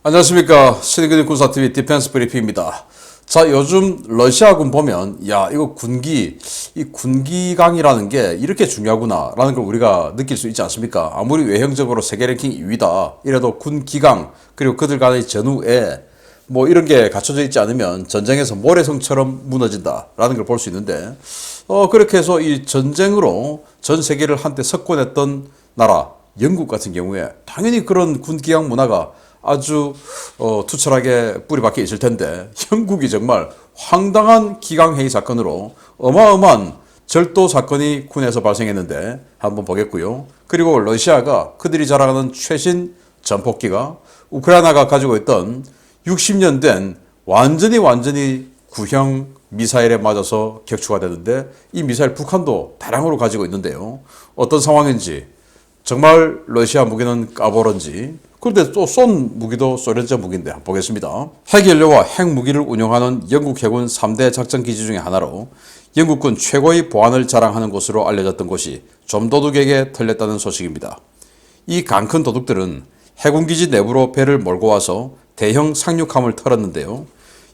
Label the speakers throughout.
Speaker 1: 안녕하십니까. 신의근의 군사TV 디펜스 브리핑입니다. 자, 요즘 러시아군 보면, 야, 이거 이 군기강이라는 게 이렇게 중요하구나, 라는 걸 우리가 느낄 수 있지 않습니까? 아무리 외형적으로 세계 랭킹 2위다. 이래도 군기강, 그리고 그들 간의 전후에 뭐 이런 게 갖춰져 있지 않으면 전쟁에서 모래성처럼 무너진다, 라는 걸 볼 수 있는데, 그렇게 해서 이 전쟁으로 전 세계를 한때 석권했던 나라, 영국 같은 경우에 당연히 그런 군기강 문화가 아주 투철하게 뿌리박혀 있을 텐데, 영국이 정말 황당한 기강회의 사건으로 어마어마한 절도 사건이 군에서 발생했는데 한번 보겠고요. 그리고 러시아가 그들이 자랑하는 최신 전폭기가 우크라이나가 가지고 있던 60년 된 완전히 구형 미사일에 맞아서 격추가 되는데, 이 미사일 북한도 다량으로 가지고 있는데요. 어떤 상황인지, 정말 러시아 무기는 까보런지, 그런데 또 쏜 무기도 소련제 무기인데 한번 보겠습니다. 핵연료와 핵무기를 운용하는 영국 해군 3대 작전기지 중의 하나로 영국군 최고의 보안을 자랑하는 곳으로 알려졌던 곳이 좀도둑에게 털렸다는 소식입니다. 이 강큰 도둑들은 해군기지 내부로 배를 몰고 와서 대형 상륙함을 털었는데요.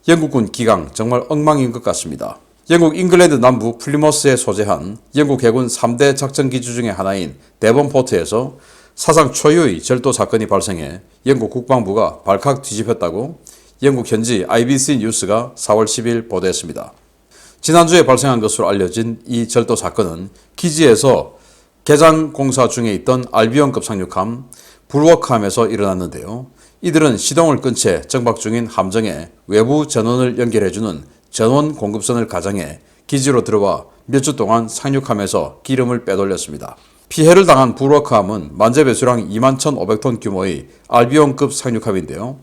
Speaker 1: 영국군 기강 정말 엉망인 것 같습니다. 영국 잉글랜드 남부 플리머스에 소재한 영국 해군 3대 작전기지 중의 하나인 데번포트에서 사상 초유의 절도 사건이 발생해 영국 국방부가 발칵 뒤집혔다고 영국 현지 IBC 뉴스가 4월 10일 보도했습니다. 지난주에 발생한 것으로 알려진 이 절도 사건은 기지에서 개장 공사 중에 있던 알비온급 상륙함 불워크함에서 일어났는데요. 이들은 시동을 끈 채 정박 중인 함정에 외부 전원을 연결해주는 전원 공급선을 가장해 기지로 들어와 몇 주 동안 상륙함에서 기름을 빼돌렸습니다. 피해를 당한 불워크함은 만재 배수량 21,500톤 규모의 알비온급 상륙함인데요.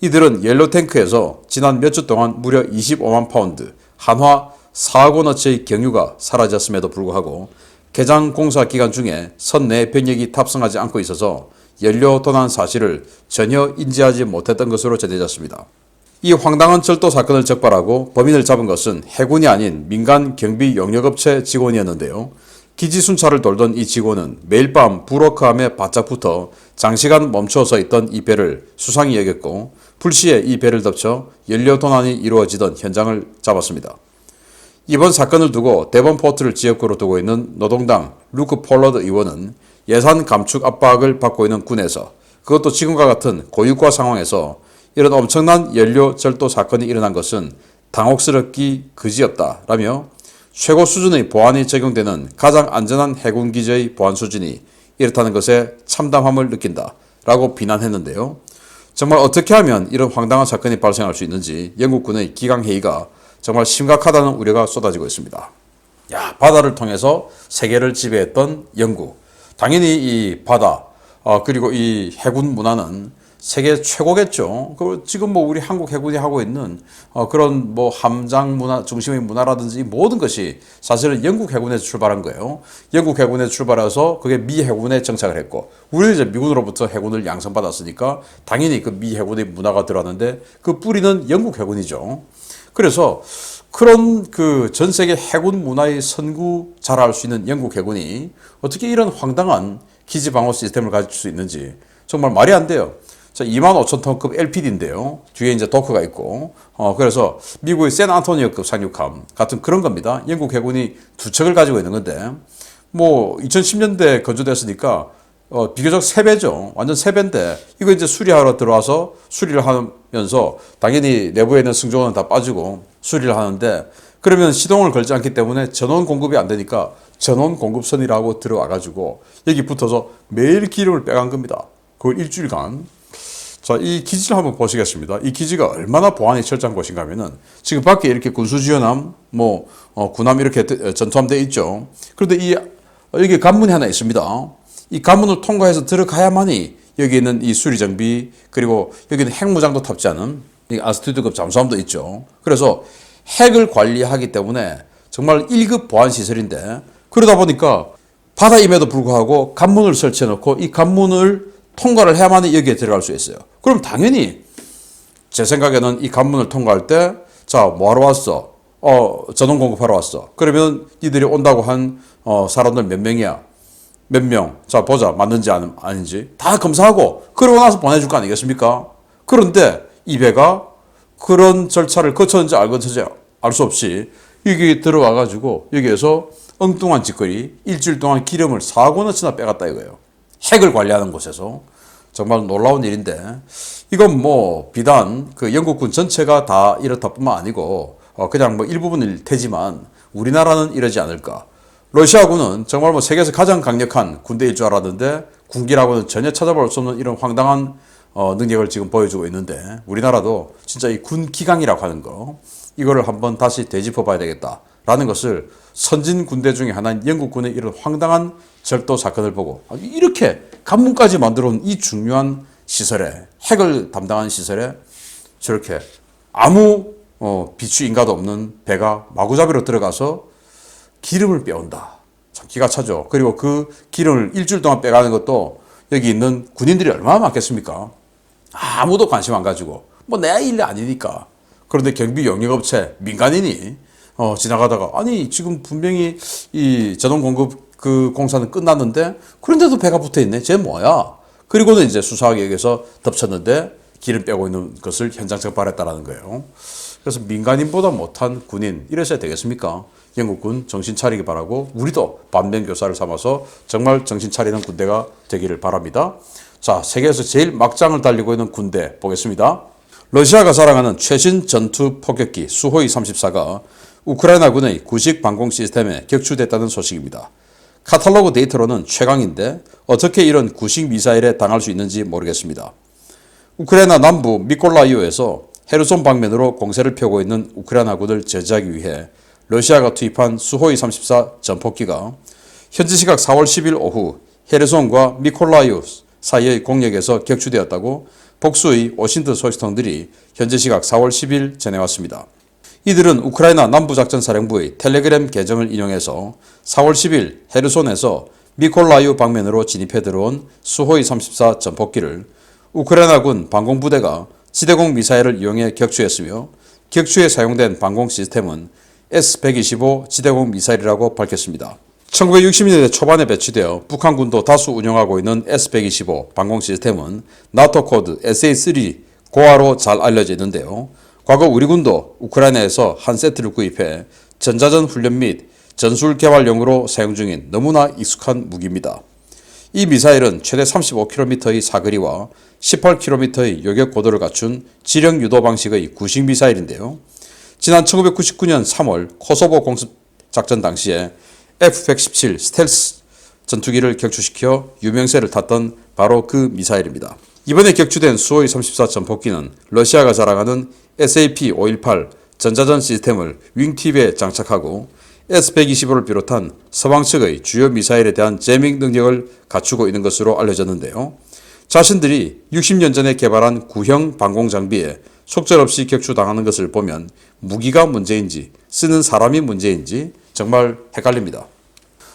Speaker 1: 이들은 옐로탱크에서 지난 몇 주 동안 무려 25만 파운드, 한화 4억 원어치의 경유가 사라졌음에도 불구하고 개장 공사 기간 중에 선내 병력이 탑승하지 않고 있어서 연료 도난 사실을 전혀 인지하지 못했던 것으로 전해졌습니다. 이 황당한 절도 사건을 적발하고 범인을 잡은 것은 해군이 아닌 민간 경비 용역업체 직원이었는데요. 기지 순찰을 돌던 이 직원은 매일 밤 불워크함에 바짝 붙어 장시간 멈춰서 있던 이 배를 수상히 여겼고, 불시에 이 배를 덮쳐 연료 도난이 이루어지던 현장을 잡았습니다. 이번 사건을 두고 데번포트를 지역구로 두고 있는 노동당 루크 폴러드 의원은 예산 감축 압박을 받고 있는 군에서, 그것도 지금과 같은 고유가 상황에서 이런 엄청난 연료 절도 사건이 일어난 것은 당혹스럽기 그지없다라며 최고 수준의 보안이 적용되는 가장 안전한 해군기지의 보안 수준이 이렇다는 것에 참담함을 느낀다라고 비난했는데요. 정말 어떻게 하면 이런 황당한 사건이 발생할 수 있는지 영국군의 기강회의가 정말 심각하다는 우려가 쏟아지고 있습니다. 야, 바다를 통해서 세계를 지배했던 영국. 당연히 이 바다, 그리고 이 해군 문화는 세계 최고겠죠. 지금 뭐 우리 한국 해군이 하고 있는 그런 뭐 함장 문화 중심의 문화라든지 모든 것이 사실은 영국 해군에서 출발한 거예요. 영국 해군에서 출발해서 그게 미 해군에 정착을 했고, 우리는 이제 미군으로부터 해군을 양성받았으니까 당연히 그 미 해군의 문화가 들어왔는데 그 뿌리는 영국 해군이죠. 그래서 그런 그 전 세계 해군 문화의 선구 자라할 수 있는 영국 해군이 어떻게 이런 황당한 기지 방어 시스템을 가질 수 있는지 정말 말이 안 돼요. 자, 25,000톤급 LPD인데요. 뒤에 이제 도크가 있고, 그래서 미국의 샌안토니오급 상륙함 같은 그런 겁니다. 영국 해군이 두 척을 가지고 있는 건데, 뭐 2010년대 건조됐으니까 비교적 3배죠. 완전 3배인데 이거 이제 수리하러 들어와서 수리를 하면서 당연히 내부에 있는 승조원은 다 빠지고 수리를 하는데, 그러면 시동을 걸지 않기 때문에 전원 공급이 안 되니까 전원 공급선이라고 들어와가지고 여기 붙어서 매일 기름을 빼간 겁니다. 그걸 일주일간. 자, 이 기지를 한번 보시겠습니다. 이 기지가 얼마나 보안이 철저한 곳인가 하면은 지금 밖에 이렇게 군수지원함, 군함 이렇게 전투함되어 있죠. 그런데 여기 관문이 하나 있습니다. 이 관문을 통과해서 들어가야만이 여기 있는 이 수리 장비, 그리고 여기는 핵무장도 탑재하는 이 아스투드급 잠수함도 있죠. 그래서 핵을 관리하기 때문에 정말 1급 보안 시설인데, 그러다 보니까 바다임에도 불구하고 관문을 설치해 놓고 이 관문을 통과를 해야만 여기에 들어갈 수 있어요. 그럼 당연히 제 생각에는 이 관문을 통과할 때, 자, 뭐하러 왔어? 전원 공급하러 왔어. 그러면 이들이 온다고 한 사람들 몇 명이야? 몇 명? 자, 보자. 맞는지 아닌지. 다 검사하고 그러고 나서 보내줄 거 아니겠습니까? 그런데 이 배가 그런 절차를 거쳤는지 알 수 없이 여기 들어와 가지고 여기에서 엉뚱한 짓거리 일주일 동안 기름을 4권어치나 빼갔다 이거예요. 핵을 관리하는 곳에서. 정말 놀라운 일인데 이건 뭐 비단 그 영국군 전체가 다 이렇다뿐만 아니고 그냥 뭐 일부분일 테지만 우리나라는 이러지 않을까. 러시아군은 정말 뭐 세계에서 가장 강력한 군대일 줄 알았는데 군기라고는 전혀 찾아볼 수 없는 이런 황당한 능력을 지금 보여주고 있는데 우리나라도 진짜 이 군기강이라고 하는 거 이거를 한번 다시 되짚어 봐야 되겠다라는 것을 선진 군대 중에 하나인 영국군의 이런 황당한 절도 사건을 보고 이렇게 관문까지 만들어 온 이 중요한 시설에 핵을 담당한 시설에 저렇게 아무 비추 인가도 없는 배가 마구잡이로 들어가서 기름을 빼온다. 참 기가 차죠. 그리고 그 기름을 일주일 동안 빼가는 것도 여기 있는 군인들이 얼마나 많겠습니까? 아무도 관심 안 가지고 뭐 내 일 아니니까. 그런데 경비 용역업체 민간인이 지나가다가 아니 지금 분명히 이 전원 공급 그 공사는 끝났는데 그런데도 배가 붙어 있네. 쟤 뭐야? 그리고는 이제 수사하기 위해서 덮쳤는데 기름 빼고 있는 것을 현장 적발했다라는 거예요. 그래서 민간인보다 못한 군인 이래서야 되겠습니까? 영국군 정신 차리기 바라고 우리도 반면교사를 삼아서 정말 정신 차리는 군대가 되기를 바랍니다. 자, 세계에서 제일 막장을 달리고 있는 군대 보겠습니다. 러시아가 자랑하는 최신 전투 폭격기 수호이 34가 우크라이나군의 구식 방공 시스템에 격추됐다는 소식입니다. 카탈로그 데이터로는 최강인데 어떻게 이런 구식 미사일에 당할 수 있는지 모르겠습니다. 우크라이나 남부 미콜라이오에서 헤르손 방면으로 공세를 펴고 있는 우크라이나군을 제지하기 위해 러시아가 투입한 수호이 34 전폭기가 현지 시각 4월 10일 오후 헤르손과 미콜라이오 사이의 공역에서 격추되었다고 복수의 오신트 소식통들이 현지 시각 4월 10일 전해왔습니다. 이들은 우크라이나 남부작전사령부의 텔레그램 계정을 인용해서 4월 10일 헤르손에서 미콜라이오 방면으로 진입해 들어온 수호이 34 전폭기를 우크라이나군 방공부대가 지대공 미사일을 이용해 격추했으며 격추에 사용된 방공 시스템은 S-125 지대공 미사일이라고 밝혔습니다. 1960년대 초반에 배치되어 북한군도 다수 운영하고 있는 S-125 방공 시스템은 나토 코드 SA-3 고화로 잘 알려져 있는데요. 과거 우리 군도 우크라이나에서 한 세트를 구입해 전자전 훈련 및 전술 개발용으로 사용 중인 너무나 익숙한 무기입니다. 이 미사일은 최대 35km의 사거리와 18km의 요격 고도를 갖춘 지령 유도 방식의 구식 미사일인데요. 지난 1999년 3월 코소보 공습 작전 당시에 F-117 스텔스 전투기를 격추시켜 유명세를 탔던 바로 그 미사일입니다. 이번에 격추된 수호이 34 전폭기는 러시아가 자랑하는 SAP-518 전자전 시스템을 윙팁에 장착하고 S-125를 비롯한 서방 측의 주요 미사일에 대한 제밍 능력을 갖추고 있는 것으로 알려졌는데요. 자신들이 60년 전에 개발한 구형 방공 장비에 속절없이 격추당하는 것을 보면 무기가 문제인지 쓰는 사람이 문제인지 정말 헷갈립니다.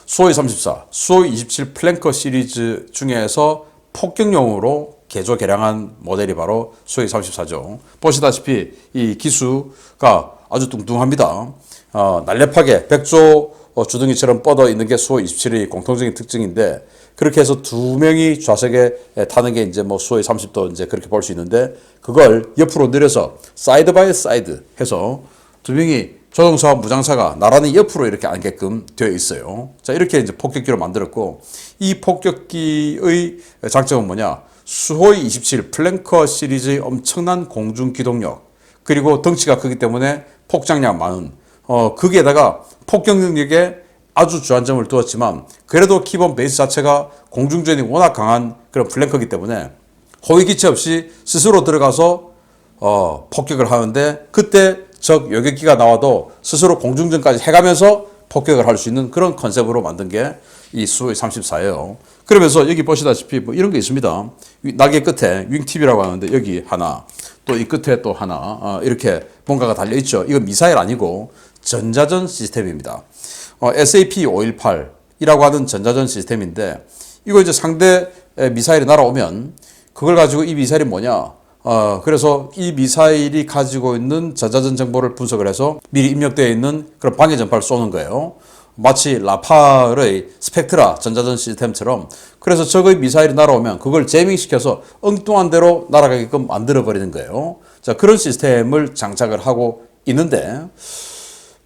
Speaker 1: 수호이 34, 수호이 27 플랭커 시리즈 중에서 폭격용으로 개조 개량한 모델이 바로 수호이 34죠. 보시다시피 이 기수가 아주 뚱뚱합니다. 날렵하게 백조 주둥이처럼 뻗어 있는 게 수호이 27의 공통적인 특징인데 그렇게 해서 두 명이 좌석에 타는 게 이제 뭐 수호이 30도 이제 그렇게 볼 수 있는데 그걸 옆으로 늘려서 사이드 바이 사이드 해서 두 명이 조종사와 무장사가 나란히 옆으로 이렇게 앉게끔 되어 있어요. 자, 이렇게 이제 폭격기로 만들었고 이 폭격기의 장점은 뭐냐? 수호이 27 플랭커 시리즈의 엄청난 공중 기동력 그리고 덩치가 크기 때문에 폭장량 많은 거기에다가 폭격 능력에 아주 주안점을 두었지만 그래도 기본 베이스 자체가 공중전이 워낙 강한 그런 플랭커이기 때문에 호위기체 없이 스스로 들어가서 폭격을 하는데 그때 적 요격기가 나와도 스스로 공중전까지 해가면서 폭격을 할 수 있는 그런 컨셉으로 만든 게 이 수호이 34예요. 그러면서 여기 보시다시피 뭐 이런 게 있습니다. 날개 끝에 윙팁이라고 하는데 여기 하나, 또 이 끝에 또 하나 이렇게 뭔가가 달려있죠. 이건 미사일 아니고 전자전 시스템입니다. SAP-518이라고 하는 전자전 시스템인데 이거 이제 상대 미사일이 날아오면 그걸 가지고 이 미사일이 뭐냐 그래서 이 미사일이 가지고 있는 전자전 정보를 분석을 해서 미리 입력되어 있는 그런 방해 전파를 쏘는 거예요. 마치 라팔의 스펙트라 전자전 시스템처럼 그래서 적의 미사일이 날아오면 그걸 제밍시켜서 엉뚱한 대로 날아가게끔 만들어 버리는 거예요. 자, 그런 시스템을 장착을 하고 있는데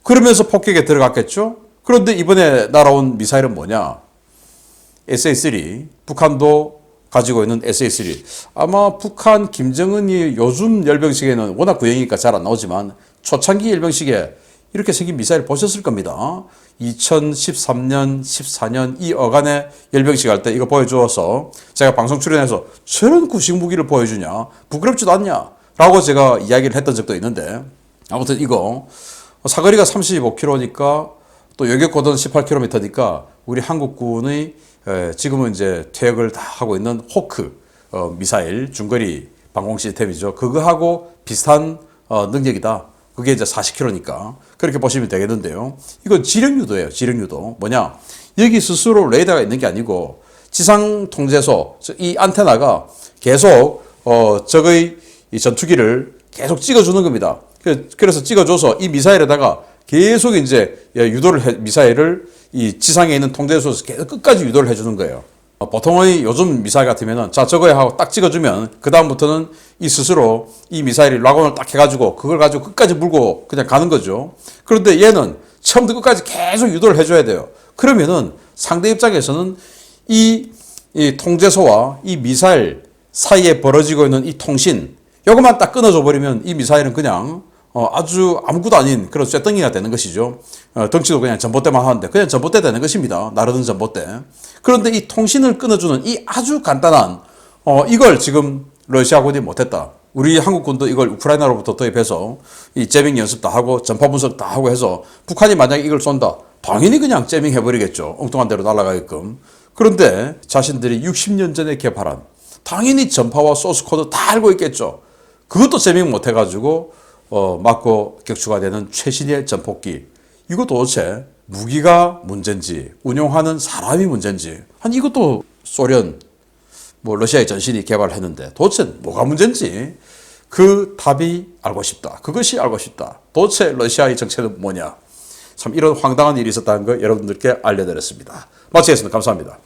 Speaker 1: 그러면서 폭격에 들어갔겠죠. 그런데 이번에 날아온 미사일은 뭐냐? SA-3. 북한도 가지고 있는 SA-3. 아마 북한 김정은이 요즘 열병식에는 워낙 구형이니까 잘 안 나오지만 초창기 열병식에 이렇게 생긴 미사일 보셨을 겁니다. 2013년, 14년 이 어간에 열병식 할 때 이거 보여주어서 제가 방송 출연해서 저런 구식 무기를 보여주냐? 부끄럽지도 않냐? 라고 제가 이야기를 했던 적도 있는데 아무튼 이거 사거리가 35km니까 또 요격고도는 18km니까 우리 한국군의 지금은 이제 퇴역을 다 하고 있는 호크 미사일 중거리 방공 시스템이죠. 그거하고 비슷한 능력이다. 그게 이제 40km니까 그렇게 보시면 되겠는데요. 이건 지령유도예요. 지령유도. 뭐냐? 여기 스스로 레이더가 있는 게 아니고 지상 통제소 이 안테나가 계속 적의 이 전투기를 계속 찍어주는 겁니다. 그래서 찍어줘서 이 미사일에다가 계속 이제 미사일을 이 지상에 있는 통제소에서 계속 끝까지 유도를 해주는 거예요. 보통의 요즘 미사일 같으면은 자 저거에 하고 딱 찍어주면 그 다음부터는 이 스스로 이 미사일이 락온을 딱 해가지고 그걸 가지고 끝까지 물고 그냥 가는 거죠. 그런데 얘는 처음부터 끝까지 계속 유도를 해줘야 돼요. 그러면은 상대 입장에서는 이 통제소와 이 미사일 사이에 벌어지고 있는 이 통신 요것만 딱 끊어줘 버리면 이 미사일은 그냥 아주 아무것도 아닌 그런 쇳덩이가 되는 것이죠. 덩치도 그냥 전봇대만 하는데 그냥 전봇대 되는 것입니다. 나르는 전봇대. 그런데 이 통신을 끊어주는 이 아주 간단한 이걸 지금 러시아군이 못했다. 우리 한국군도 이걸 우크라이나로부터 도입해서 이 재밍 연습 다 하고 전파 분석 다 하고 해서 북한이 만약에 이걸 쏜다. 당연히 그냥 재밍 해버리겠죠. 엉뚱한 데로 날아가게끔. 그런데 자신들이 60년 전에 개발한 당연히 전파와 소스 코드 다 알고 있겠죠. 그것도 재밍 못해가지고 맞고 격추가 되는 최신의 전폭기. 이거 도대체 무기가 문제인지 운용하는 사람이 문제인지 한 이것도 소련 러시아의 전신이 개발했는데 도대체 뭐가 문제인지 그 답이 알고 싶다. 그것이 알고 싶다. 도대체 러시아의 정체는 뭐냐. 참 이런 황당한 일이 있었다는 거 여러분들께 알려드렸습니다. 마치겠습니다. 감사합니다.